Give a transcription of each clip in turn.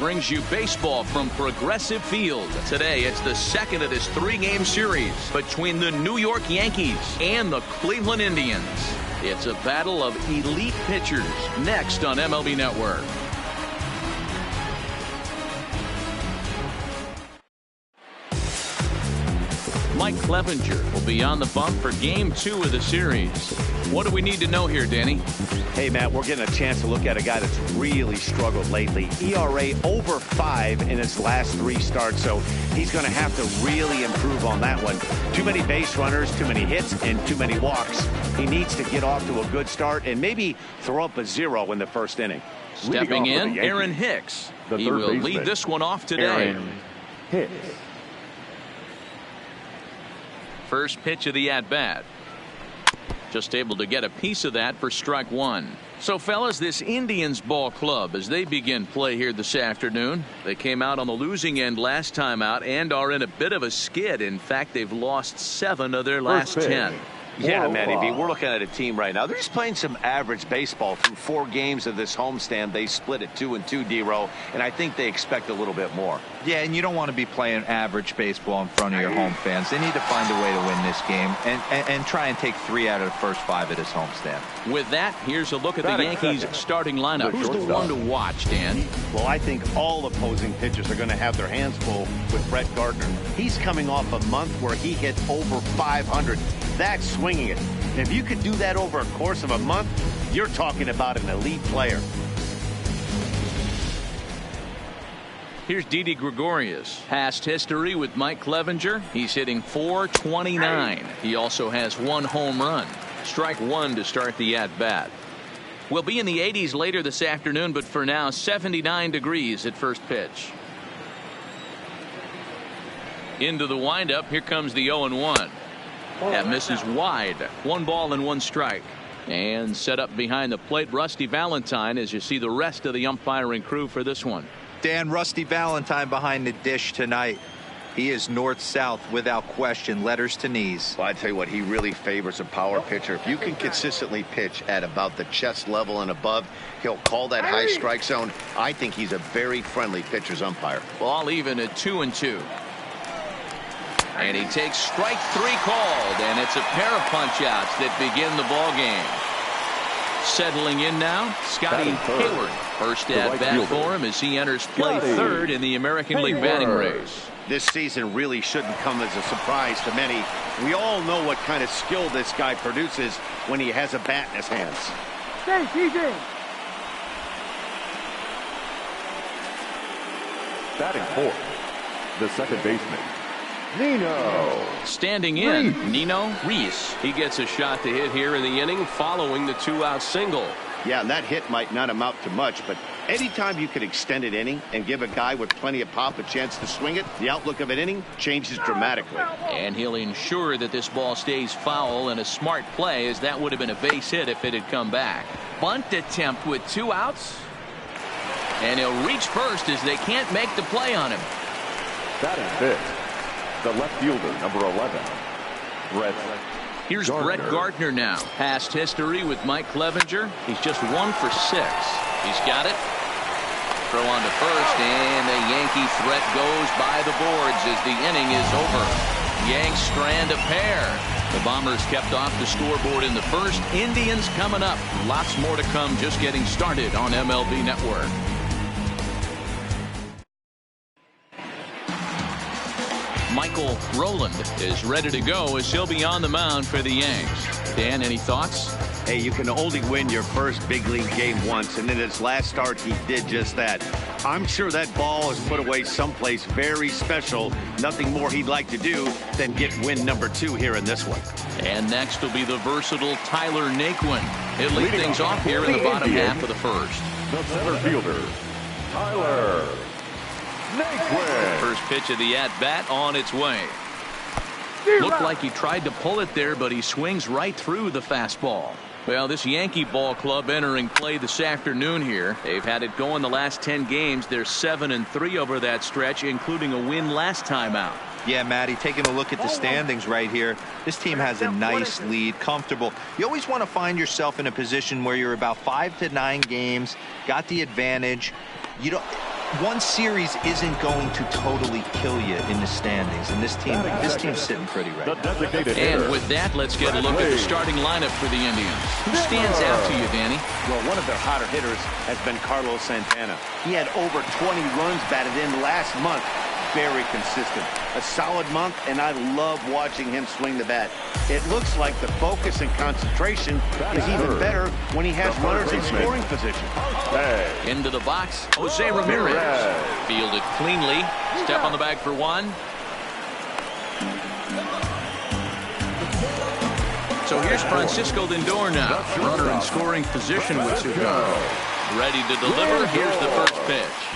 brings you baseball from Progressive Field. Today, it's the second of this three-game series between the New York Yankees and the Cleveland Indians. It's a battle of elite pitchers next on MLB Network. Mike Clevenger will be on the bump for Game 2 of the series. What do we need to know here, Danny? Hey, Matt, we're getting a chance to look at a guy that's really struggled lately. ERA over 5 in his last 3 starts, so he's going to have to really improve on that one. Too many base runners, too many hits, and too many walks. He needs to get off to a good start and maybe throw up a 0 in the first inning. Stepping in, Aaron Hicks. He will lead this one off today. Hicks. First pitch of the at-bat. Just able to get a piece of that for strike 1. So, fellas, this Indians ball club, as they begin play here this afternoon, they came out on the losing end last time out and are in a bit of a skid. In fact, they've lost 7 of their last 10. Yeah, Matty B, we're looking at a team right now. They're just playing some average baseball through 4 games of this homestand. They split it 2-2, D-Row, and I think they expect a little bit more. Yeah, and you don't want to be playing average baseball in front of your home fans. They need to find a way to win this game and try and take 3 out of the first 5 at this homestand. With that, here's a look at the Yankees starting lineup. Who's the one to watch, Dan? Well, I think all opposing pitchers are going to have their hands full with Brett Gardner. He's coming off a month where he hit over 500. That's swinging it. If you could do that over a course of a month, you're talking about an elite player. Here's Didi Gregorius. Past history with Mike Clevenger. He's hitting .429. He also has 1 home run. Strike 1 to start the at-bat. We'll be in the 80s later this afternoon, but for now, 79 degrees at first pitch. Into the windup. Here comes the 0-1. That misses wide. 1 ball and 1 strike. And set up behind the plate, Rusty Valentine, as you see the rest of the umpiring crew for this one. Dan, Rusty Valentine behind the dish tonight. He is north-south without question, letters to knees. Well, I tell you what, he really favors a power pitcher. If you can consistently pitch at about the chest level and above, he'll call that high strike zone. I think he's a very friendly pitcher's umpire. Well, I'll even at 2-2. And he takes strike 3 called, and it's a pair of punch-outs that begin the ball game. Settling in now, Scotty Hayward. First at-bat for him as he enters play 3rd in the American League batting race. This season really shouldn't come as a surprise to many. We all know what kind of skill this guy produces when he has a bat in his hands. Hey, TJ. Batting 4th, the second baseman, Nino. Standing in, Nino Reese. He gets a shot to hit here in the inning following the 2-out single. Yeah, and that hit might not amount to much, but anytime you can extend an inning and give a guy with plenty of pop a chance to swing it, the outlook of an inning changes dramatically. And he'll ensure that this ball stays foul, and a smart play, as that would have been a base hit if it had come back. Bunt attempt with 2 outs. And he'll reach first as they can't make the play on him. Batting 5th. The left fielder, number 11, Brett. Here's Gardner. Brett Gardner now. Past history with Mike Clevenger. He's just 1 for 6. He's got it. Throw on to first, and the Yankee threat goes by the boards as the inning is over. Yanks strand a pair. The Bombers kept off the scoreboard in the first. Indians coming up. Lots more to come, just getting started on MLB Network. Michael Rowland is ready to go as he'll be on the mound for the Yanks. Dan, any thoughts? Hey, you can only win your first big league game once, and in his last start, he did just that. I'm sure that ball is put away someplace very special. Nothing more he'd like to do than get win number 2 here in this one. And next will be the versatile Tyler Naquin. He'll lead things off here in the bottom half of the first. The center fielder, Tyler Naquin. First pitch of the at-bat on its way. Looked like he tried to pull it there, but he swings right through the fastball. Well, this Yankee ball club entering play this afternoon here. They've had it going the last 10 games. They're 7-3 over that stretch, including a win last time out. Yeah, Matty, taking a look at the standings right here. This team has a nice lead, comfortable. You always want to find yourself in a position where you're about 5 to 9 games, got the advantage. You don't. one series isn't going to totally kill you in the standings, and this team's sitting pretty right now. And with that, let's get a look at the starting lineup for the Indians. Who stands out to you, Danny? Well, one of their hotter hitters has been Carlos Santana. He had over 20 runs batted in last month. Very consistent. A solid month, and I love watching him swing the bat. It looks like the focus and concentration is even better when he has runners in scoring position. Into the box, Jose Ramirez. Fielded cleanly. Step on the bag for one. So here's Francisco Lindor now. Runner in scoring position with two guys. Ready to deliver. Here's the first pitch.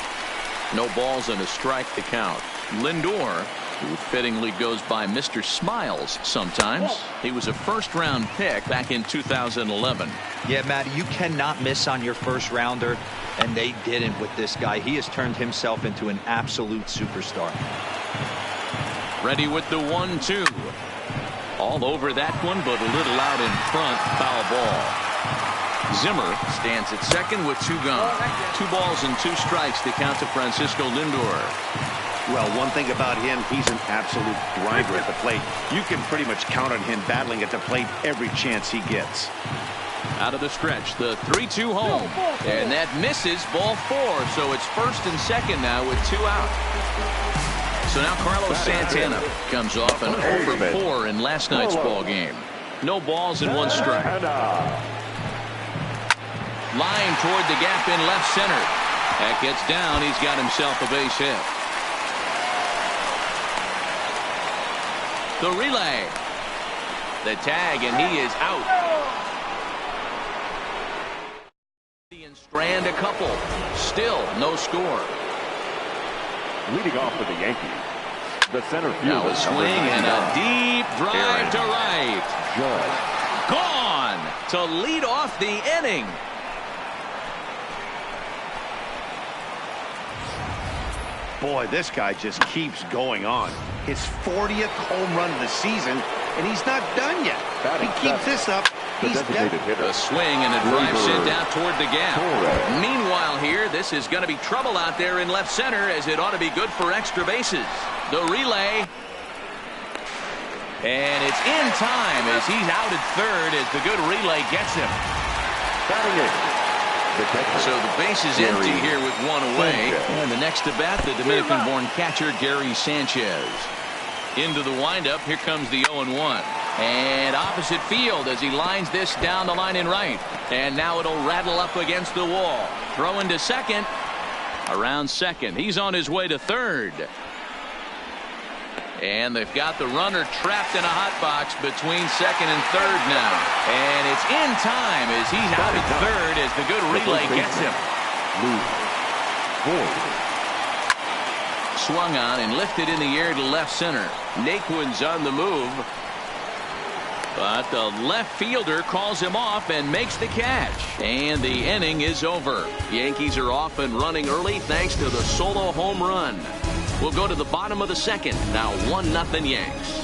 No balls and a strike to count. Lindor, who fittingly goes by Mr. Smiles sometimes. He was a first-round pick back in 2011. Yeah, Matt, you cannot miss on your first rounder, and they didn't with this guy. He has turned himself into an absolute superstar. Ready with the 1-2. All over that one, but a little out in front. Foul ball. Zimmer stands at second with two gone. 2 balls and 2 strikes to count to Francisco Lindor. Well, one thing about him, he's an absolute grinder at the plate. You can pretty much count on him battling at the plate every chance he gets. Out of the stretch, the 3-2 home. And that misses, ball 4. So it's first and second now with 2 out. So now Carlos Santana comes off an 0-for-4 in last night's ball game. No balls and 1 strike. Line toward the gap in left center. That gets down. He's got himself a base hit. The relay. The tag, and he is out. Strand a couple. Still no score. Leading off for the Yankees, the center fielder. Now a swing and a deep drive to right. Gone to lead off the inning. Boy, this guy just keeps going on. His 40th home run of the season, and he's not done yet. He keeps this up. He's a swing and a drive sent out toward the gap. Meanwhile here, this is going to be trouble out there in left center, as it ought to be good for extra bases. The relay. And it's in time as he's out at third as the good relay gets him. So the base is empty here with 1 away. And the next to bat, the Dominican-born catcher, Gary Sanchez. Into the windup, here comes the 0-1. And opposite field as he lines this down the line in right. And now it'll rattle up against the wall. Throw into second. Around second. He's on his way to third. And they've got the runner trapped in a hot box between second and third now. And it's in time as he's out at third as the good relay gets him. Swung on and lifted in the air to left center. Naquin's on the move. But the left fielder calls him off and makes the catch. And the inning is over. The Yankees are off and running early thanks to the solo home run. We'll go to the bottom of the second. Now 1-0 Yanks.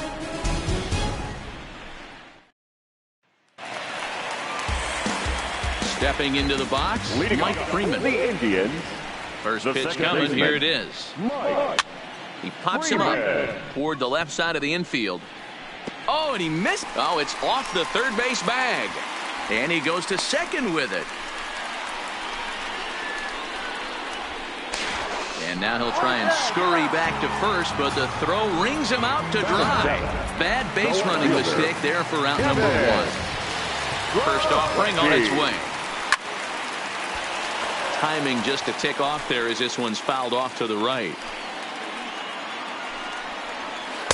Stepping into the box, Mike Freeman. The Indians. First pitch coming. Here it is. He pops him up toward the left side of the infield. Oh, and he missed. Oh, it's off the third base bag. And he goes to second with it. And now he'll try and scurry back to first, but the throw rings him out to dry. Bad base running mistake there for out number 1. First offering on its way. Timing just a tick off there as this one's fouled off to the right.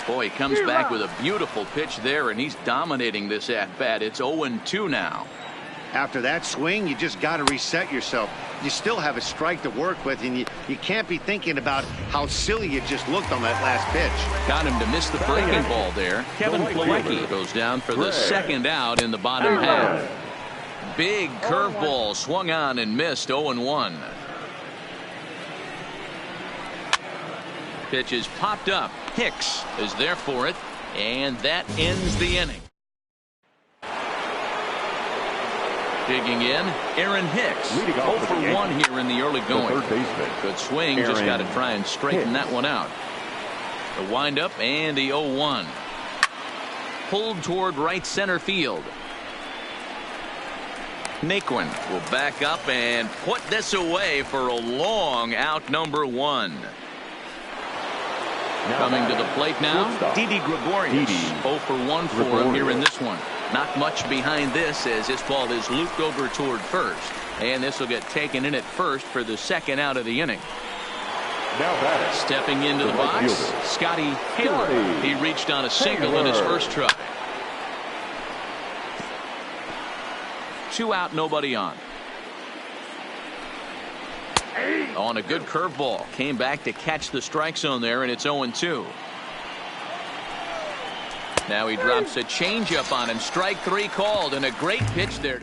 Boy, he comes back with a beautiful pitch there, and he's dominating this at-bat. It's 0-2 now. After that swing, you just got to reset yourself. You still have a strike to work with, and you can't be thinking about how silly you just looked on that last pitch. Got him to miss the breaking ball there. Kevin Plawecki goes down for the second out in the bottom half. Big curveball swung on and missed. 0-1. Pitch is popped up. Hicks is there for it, and that ends the inning. Digging in, Aaron Hicks. 0 off for with the 1 Yankees. here in the early going. The third baseman, Good swing, just got to Aaron try and straighten Hicks. that one out. The windup and the 0-1. Pulled toward right center field. Naquin will back up and put this away for a long out, number 1. Coming to the plate now, Didi Gregorius. 0 for 1 for him here in this one. Not much behind this as this ball is looped over toward first. And this will get taken in at first for the second out of the inning. Now batting. Stepping into the box, Scotty Hayward. He reached on a single in his first try. 2 out, nobody on. On a good curveball. Came back to catch the strike zone there, and it's 0-2. Now he drops a changeup on him. Strike 3 called, and a great pitch there.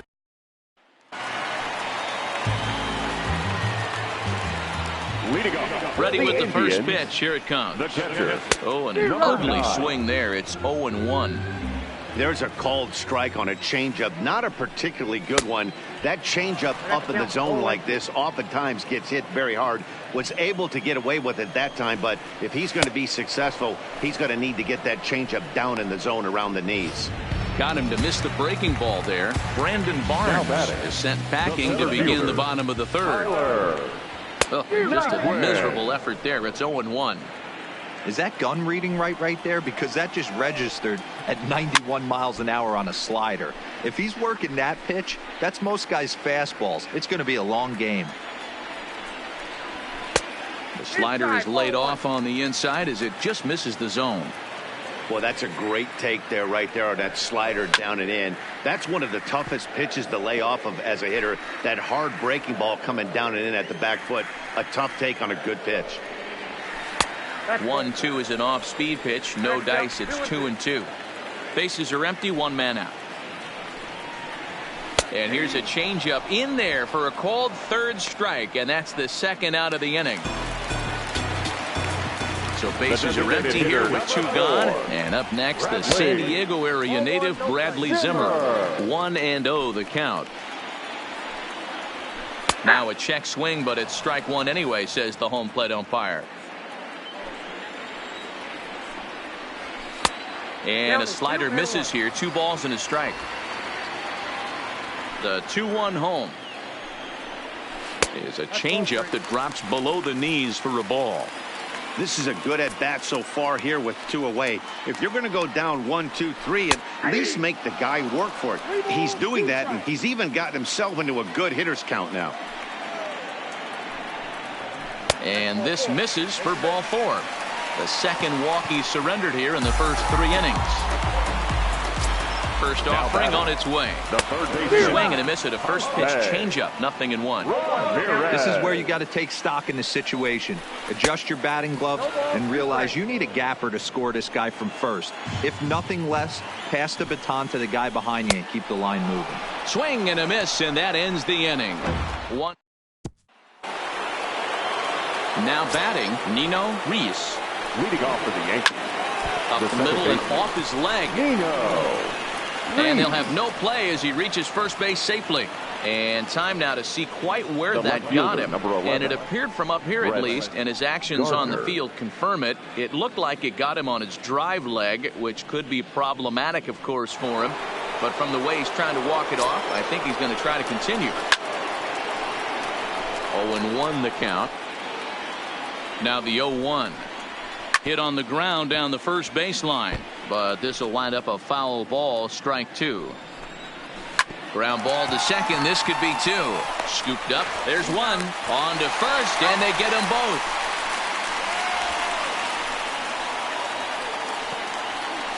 Ready with the first pitch. Here it comes. Oh, an ugly swing there. It's 0-1. There's a called strike on a changeup, not a particularly good one. That changeup up in the zone like this oftentimes gets hit very hard. Was able to get away with it that time, but if he's going to be successful, he's going to need to get that changeup down in the zone around the knees. Got him to miss the breaking ball there. Brandon Barnes is sent packing to begin the bottom of the third. Oh, just a miserable effort there. It's 0-1. Is that gun reading right there? Because that just registered at 91 miles an hour on a slider. If he's working that pitch, that's most guys' fastballs. It's going to be a long game. The slider is laid off on the inside as it just misses the zone. Well, that's a great take there, right there on that slider down and in. That's one of the toughest pitches to lay off of as a hitter. That hard breaking ball coming down and in at the back foot. A tough take on a good pitch. 1-2 is an off-speed pitch. No dice. It's 2-2. Bases are empty. 1 man out. And here's a changeup in there for a called third strike, and that's the second out of the inning. So bases are empty here with 2 gone. And up next, the San Diego area native Bradley Zimmer. 1-0 the count. Now a check swing, but it's strike 1 anyway, says the home plate umpire. And a slider misses here. 2 balls and a strike. The 2-1 home is a changeup that drops below the knees for a ball. This is a good at bat so far here with 2 away. If you're going to go down 1, 2, 3, at least make the guy work for it. He's doing that, and he's even gotten himself into a good hitter's count now. And this misses for ball 4. The second walk he surrendered here in the first 3 innings. First offering on its way. Swing and a miss at a first pitch changeup. 0-1. This is where you got to take stock in the situation. Adjust your batting gloves and realize you need a gapper to score this guy from first. If nothing less, pass the baton to the guy behind you and keep the line moving. Swing and a miss, and that ends the inning. 1. Now batting, Nino Reese. Leading off for the Yankees. Up the middle and off his leg. And he'll have no play as he reaches first base safely. And time now to see quite where that got him. And it appeared from up here at least, and his actions on the field confirm it. It looked like it got him on his drive leg, which could be problematic, of course, for him. But from the way he's trying to walk it off, I think he's going to try to continue. 0-1 the count. Now the 0-1. Hit on the ground down the first baseline, but this will wind up a foul ball, strike 2. Ground ball to second. This could be 2. Scooped up. There's 1. On to first, and they get them both.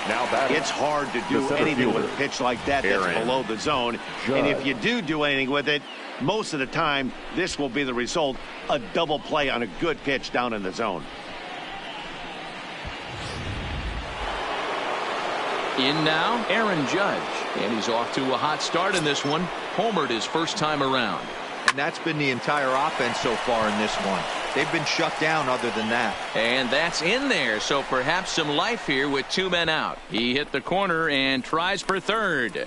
Now it's hard to do anything with a pitch like that that's below the zone. And if you do anything with it, most of the time, this will be the result. A double play on a good pitch down in the zone. In now, Aaron Judge. And he's off to a hot start in this one. Homered his first time around. And that's been the entire offense so far in this one. They've been shut down other than that. And that's in there, so perhaps some life here with 2 men out. He hit the corner and tries for third.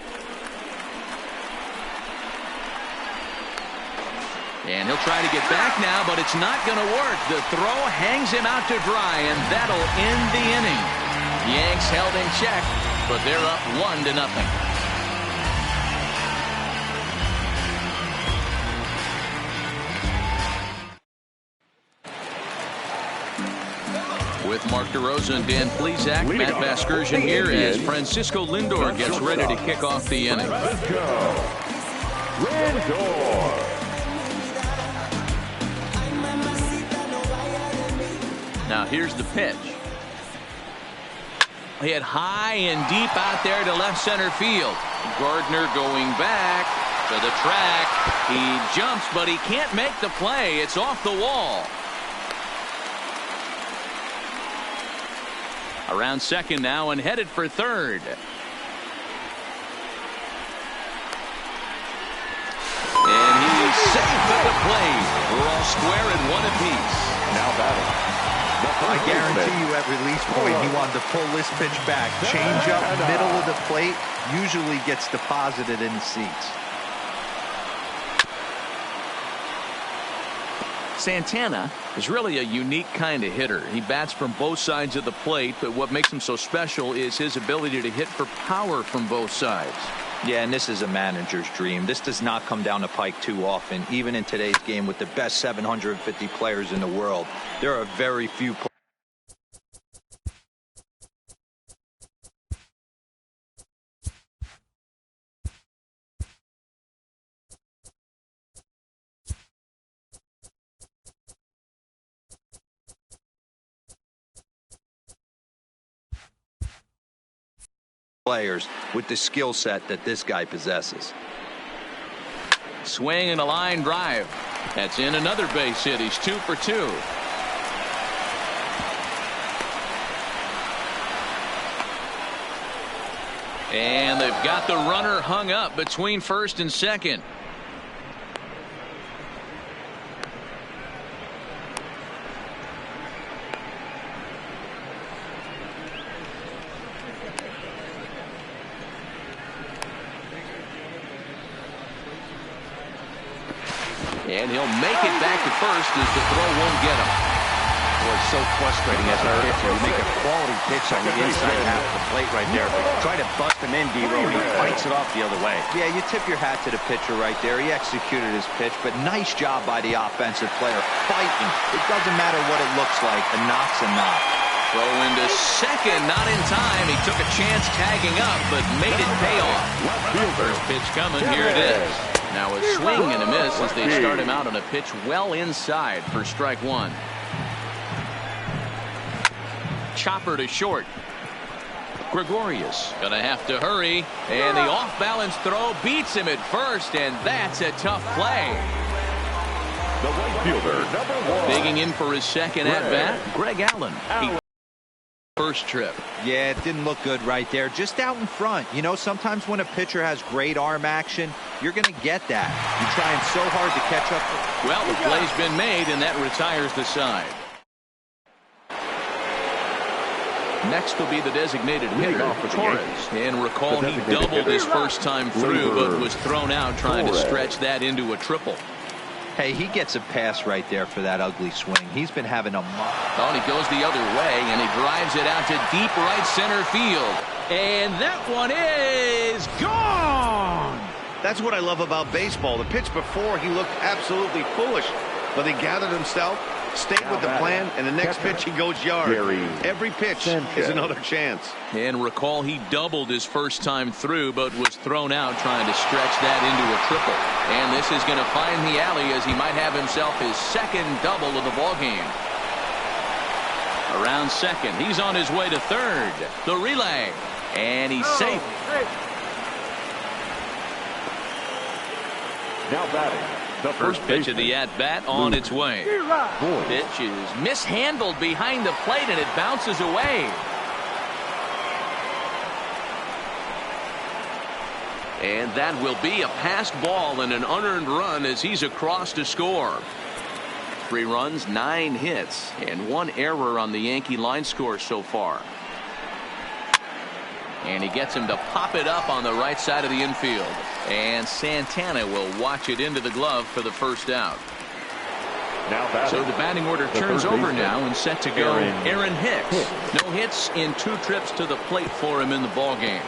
And he'll try to get back now, but it's not going to work. The throw hangs him out to dry, and that'll end the inning. Yanks held in check, but they're up 1-0. With Mark DeRosa and Dan Plesac, Matt Vasgersian here as Francisco Lindor gets ready to kick off the inning. Now here's the pitch. Hit high and deep out there to left center field. Gardner going back to the track. He jumps, but he can't make the play. It's off the wall. Around second now and headed for third. And he's safe at the plate. We're all square at 1 apiece. Now batting. I guarantee you at release point he wanted to pull this pitch back. Change up middle of the plate usually gets deposited in the seats. Santana is really a unique kind of hitter. He bats from both sides of the plate, but what makes him so special is his ability to hit for power from both sides. Yeah, and this is a manager's dream. This does not come down the pike too often. Even in today's game with the best 750 players in the world, there are very few players with the skill set that this guy possesses. Swing and a line drive. That's in another base hit. He's 2 for 2. And they've got the runner hung up between first and second. And he'll make it back to first as the throw won't get him. Boy, it's so frustrating as a pitcher. You make a quality pitch on the inside half of the plate right there. Try to bust him in, D-Row, and he fights it off the other way. Yeah, you tip your hat to the pitcher right there. He executed his pitch, but nice job by the offensive player fighting. It doesn't matter what it looks like. A knock's a knock. Throw into second, not in time. He took a chance tagging up, but made it pay off. First pitch coming, here it is. Now a swing and a miss as they start him out on a pitch well inside for strike one. Chopper to short. Gregorius gonna have to hurry, and the off-balance throw beats him at first, and that's a tough play. The right fielder, number 1. Digging in for his second at-bat, Greg Allen. First trip. Yeah, it didn't look good right there. Just out in front. You know, sometimes when a pitcher has great arm action, you're going to get that. You're trying so hard to catch up. Well, the play's been made, and that retires the side. Next will be the designated hitter, Torres. And recall, he doubled his first time through, but was thrown out trying to stretch that into a triple. Hey, he gets a pass right there for that ugly swing. He's been having a Oh, and he goes the other way, and he drives it out to deep right center field. And that one is gone! That's what I love about baseball. The pitch before, he looked absolutely foolish, but he gathered himself, stayed with the plan, and the next pitch he goes yard. Every pitch is another chance. And recall, he doubled his first time through, but was thrown out trying to stretch that into a triple. And this is going to find the alley as he might have himself his second double of the ballgame. Around second, he's on his way to third. The relay, and he's safe. Now batting. The First pitch of the at-bat on its way. Pitch is mishandled behind the plate, and it bounces away. And that will be a passed ball and an unearned run as he's across to score. 3 runs, 9 hits, and 1 error on the Yankee line score so far. And he gets him to pop it up on the right side of the infield. And Santana will watch it into the glove for the first out. So the batting order turns over now and set to go Aaron Hicks. No hits in 2 trips to the plate for him in the ball game.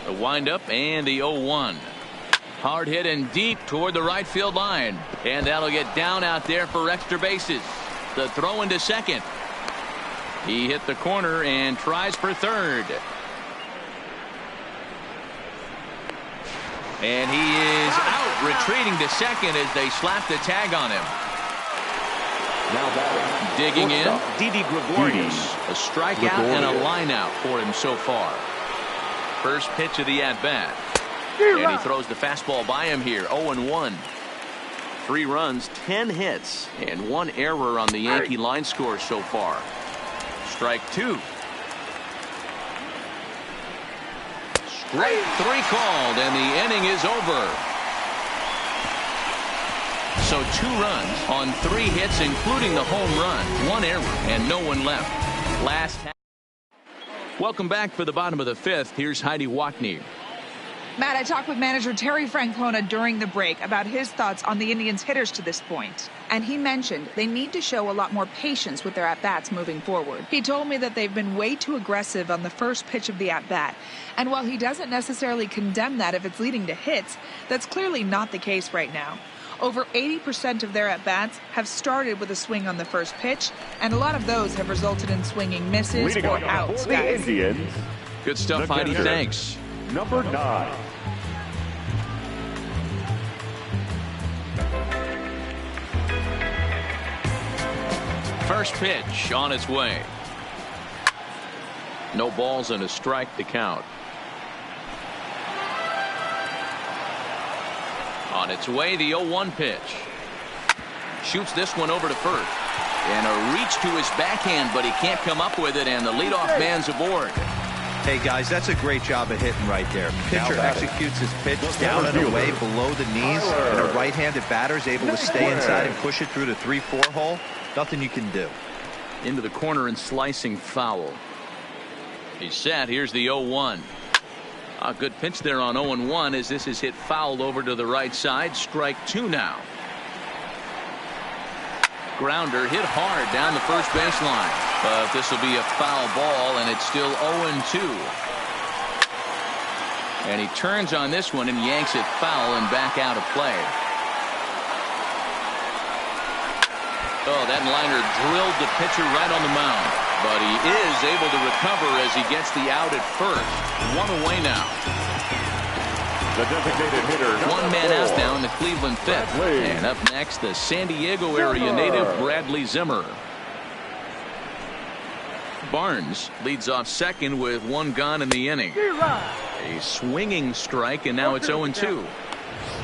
The windup and the 0-1. Hard hit and deep toward the right field line. And that'll get down out there for extra bases. The throw into second. He hit the corner and tries for third. And he is out, retreating to second as they slap the tag on him. Now batting. Digging in, Didi Gregorius. a strikeout and a line out for him so far. First pitch of the at-bat. And he throws the fastball by him here. 0-1. 3 runs, 10 hits, and 1 error on the Yankee line score so far. Strike 2. Strike 3 called, and the inning is over. So 2 runs on 3 hits, including the home run, 1 error, and no one left. Welcome back for the bottom of the 5th. Here's Heidi Watney. Matt, I talked with manager Terry Francona during the break about his thoughts on the Indians' hitters to this point. And he mentioned they need to show a lot more patience with their at-bats moving forward. He told me that they've been way too aggressive on the first pitch of the at-bat. And while he doesn't necessarily condemn that if it's leading to hits, that's clearly not the case right now. Over 80% of their at-bats have started with a swing on the first pitch, and a lot of those have resulted in swinging misses or outs, guys. Indians. Good stuff, Heidi. Thanks. Number 9. First pitch on its way. No balls and a strike to count. On its way, the 0-1 pitch. Shoots this one over to first. And a reach to his backhand, but he can't come up with it, and the leadoff man's aboard. Hey, guys, that's a great job of hitting right there. Pitcher executes his pitch down and away below the knees, and a right-handed batter is able to stay inside and push it through the 3-4 hole. Nothing you can do. Into the corner and slicing foul. He's set. Here's the 0-1. A good pitch there on 0-1 as this is hit fouled over to the right side. Strike 2 now. Grounder hit hard down the first baseline, but this will be a foul ball, and it's still 0-2. And he turns on this one and yanks it foul and back out of play. Oh, that liner drilled the pitcher right on the mound, but he is able to recover as he gets the out at first. 1 away now. The designated hitter. 1 man out now in the Cleveland 5th. And up next, the San Diego area native Bradley Zimmer. Barnes leads off second with 1 gone in the inning. A swinging strike, and now it's 0-2.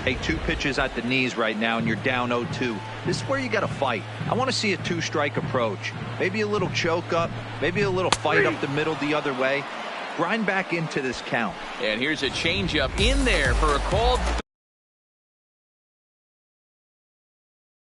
Hey, 2 pitches at the knees right now, and you're down 0-2. This is where you got to fight. I want to see a 2-strike approach. Maybe a little choke up, maybe a little fight up the middle the other way. Grind back into this count. And here's a changeup in there for a called